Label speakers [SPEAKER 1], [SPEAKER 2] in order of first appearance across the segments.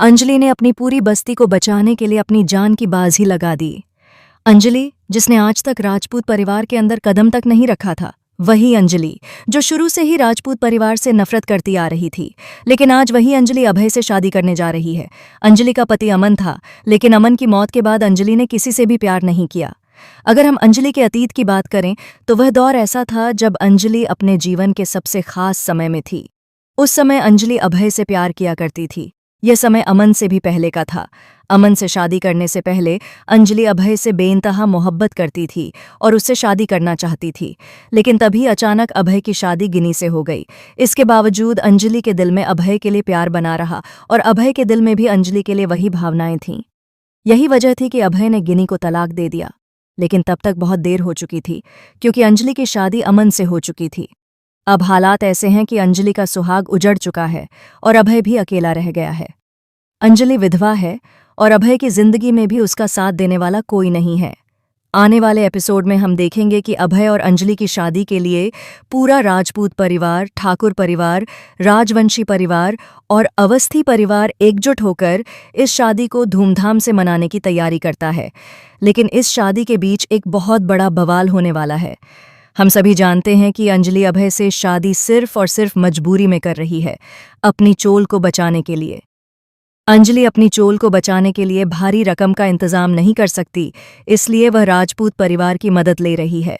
[SPEAKER 1] अंजलि ने अपनी पूरी बस्ती को बचाने के लिए अपनी जान की बाजी लगा दी। अंजलि, जिसने आज तक राजपूत परिवार के अंदर कदम तक नहीं रखा था, वही अंजलि जो शुरू से ही राजपूत परिवार से नफरत करती आ रही थी। लेकिन आज वही अंजलि अभय से शादी करने जा रही है। अंजलि का पति अमन था, लेकिन अमन की मौत के बाद अंजलि ने किसी से भी प्यार नहीं किया। अगर हम अंजलि के अतीत की बात करें तो वह दौर ऐसा था जब अंजलि अपने जीवन के सबसे खास समय में थी। उस समय अंजलि अभय से प्यार किया करती थी। यह समय अमन से भी पहले का था। अमन से शादी करने से पहले अंजलि अभय से बेइंतहा मोहब्बत करती थी और उससे शादी करना चाहती थी। लेकिन तभी अचानक अभय की शादी गिनी से हो गई। इसके बावजूद अंजलि के दिल में अभय के लिए प्यार बना रहा और अभय के दिल में भी अंजलि के लिए वही भावनाएं थीं। यही वजह थी कि अभय ने गिनी को तलाक दे दिया। लेकिन तब तक बहुत देर हो चुकी थी, क्योंकि अंजलि की शादी अमन से हो चुकी थी। अब हालात ऐसे हैं कि अंजलि का सुहाग उजड़ चुका है और अभय भी अकेला रह गया है। अंजलि विधवा है और अभय की जिंदगी में भी उसका साथ देने वाला कोई नहीं है। आने वाले एपिसोड में हम देखेंगे कि अभय और अंजलि की शादी के लिए पूरा राजपूत परिवार, ठाकुर परिवार, राजवंशी परिवार और अवस्थी परिवार एकजुट होकर इस शादी को धूमधाम से मनाने की तैयारी करता है। लेकिन इस शादी के बीच एक बहुत बड़ा बवाल होने वाला है। हम सभी जानते हैं कि अंजलि अभय से शादी सिर्फ और सिर्फ मजबूरी में कर रही है, अपनी चोल को बचाने के लिए। अंजलि अपनी चोल को बचाने के लिए भारी रकम का इंतजाम नहीं कर सकती, इसलिए वह राजपूत परिवार की मदद ले रही है।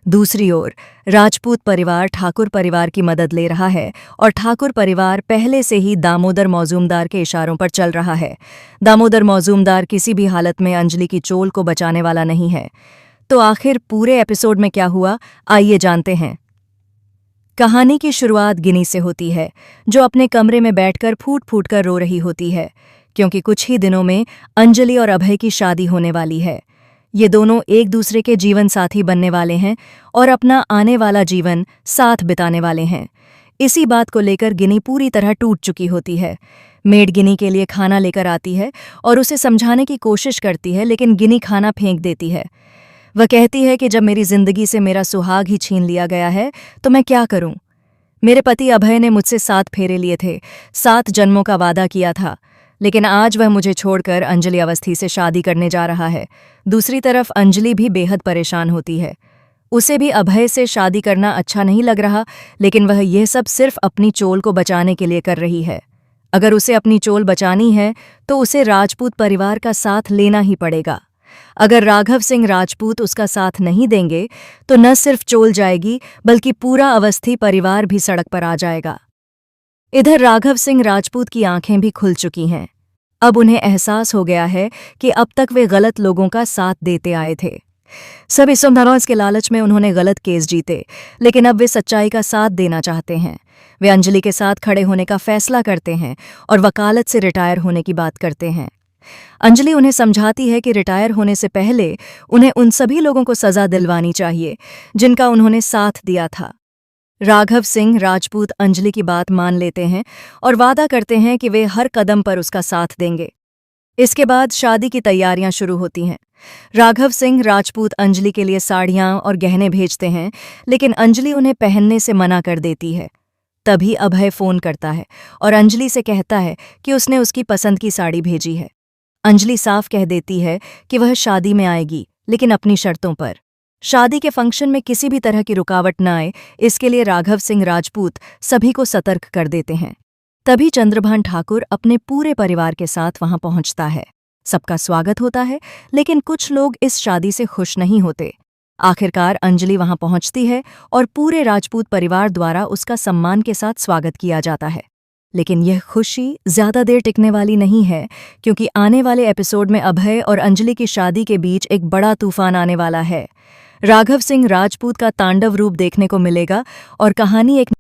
[SPEAKER 1] दूसरी ओर राजपूत परिवार ठाकुर परिवार की मदद ले रहा है और ठाकुर परिवार पहले से ही दामोदर मौजूमदार के इशारों पर चल रहा है। दामोदर मौजूमदार किसी भी हालत में अंजलि की चोल को बचाने वाला नहीं है। तो आखिर पूरे एपिसोड में क्या हुआ, आइए जानते हैं। कहानी की शुरुआत गिनी से होती है, जो अपने कमरे में बैठकर फूट फूट कर रो रही होती है, क्योंकि कुछ ही दिनों में अंजलि और अभय की शादी होने वाली है। ये दोनों एक दूसरे के जीवन साथी बनने वाले हैं और अपना आने वाला जीवन साथ बिताने वाले हैं। इसी बात को लेकर गिनी पूरी तरह टूट चुकी होती है। मेड गिनी के लिए खाना लेकर आती है और उसे समझाने की कोशिश करती है, लेकिन गिनी खाना फेंक देती है। वह कहती है कि जब मेरी जिंदगी से मेरा सुहाग ही छीन लिया गया है तो मैं क्या करूं? मेरे पति अभय ने मुझसे 7 फेरे लिए थे, 7 जन्मों का वादा किया था, लेकिन आज वह मुझे छोड़कर अंजलि अवस्थी से शादी करने जा रहा है। दूसरी तरफ अंजलि भी बेहद परेशान होती है। उसे भी अभय से शादी करना अच्छा नहीं लग रहा, लेकिन वह यह सब सिर्फ अपनी चोल को बचाने के लिए कर रही है। अगर उसे अपनी चोल बचानी है तो उसे राजपूत परिवार का साथ लेना ही पड़ेगा। अगर राघव सिंह राजपूत उसका साथ नहीं देंगे तो न सिर्फ चोल जाएगी, बल्कि पूरा अवस्थी परिवार भी सड़क पर आ जाएगा। इधर राघव सिंह राजपूत की आंखें भी खुल चुकी हैं। अब उन्हें एहसास हो गया है कि अब तक वे गलत लोगों का साथ देते आए थे। सभी सुंदरौस के लालच में उन्होंने गलत केस जीते, लेकिन अब वे सच्चाई का साथ देना चाहते हैं। वे अंजलि के साथ खड़े होने का फैसला करते हैं और वकालत से रिटायर होने की बात करते हैं। अंजलि उन्हें समझाती है कि रिटायर होने से पहले उन्हें उन सभी लोगों को सजा दिलवानी चाहिए जिनका उन्होंने साथ दिया था। राघव सिंह राजपूत अंजलि की बात मान लेते हैं और वादा करते हैं कि वे हर कदम पर उसका साथ देंगे। इसके बाद शादी की तैयारियां शुरू होती हैं। राघव सिंह राजपूत अंजलि के लिए साड़ियां और गहने भेजते हैं, लेकिन अंजलि उन्हें पहनने से मना कर देती है। तभी अभय फोन करता है और अंजलि से कहता है कि उसने उसकी पसंद की साड़ी भेजी है। अंजलि साफ कह देती है कि वह शादी में आएगी, लेकिन अपनी शर्तों पर। शादी के फंक्शन में किसी भी तरह की रुकावट न आए, इसके लिए राघव सिंह राजपूत सभी को सतर्क कर देते हैं। तभी चंद्रभान ठाकुर अपने पूरे परिवार के साथ वहां पहुंचता है। सबका स्वागत होता है, लेकिन कुछ लोग इस शादी से खुश नहीं होते। आखिरकार अंजलि वहां पहुंचती है और पूरे राजपूत परिवार द्वारा उसका सम्मान के साथ स्वागत किया जाता है। लेकिन यह खुशी ज्यादा देर टिकने वाली नहीं है, क्योंकि आने वाले एपिसोड में अभय और अंजलि की शादी के बीच एक बड़ा तूफान आने वाला है। राघव सिंह राजपूत का तांडव रूप देखने को मिलेगा और कहानी एक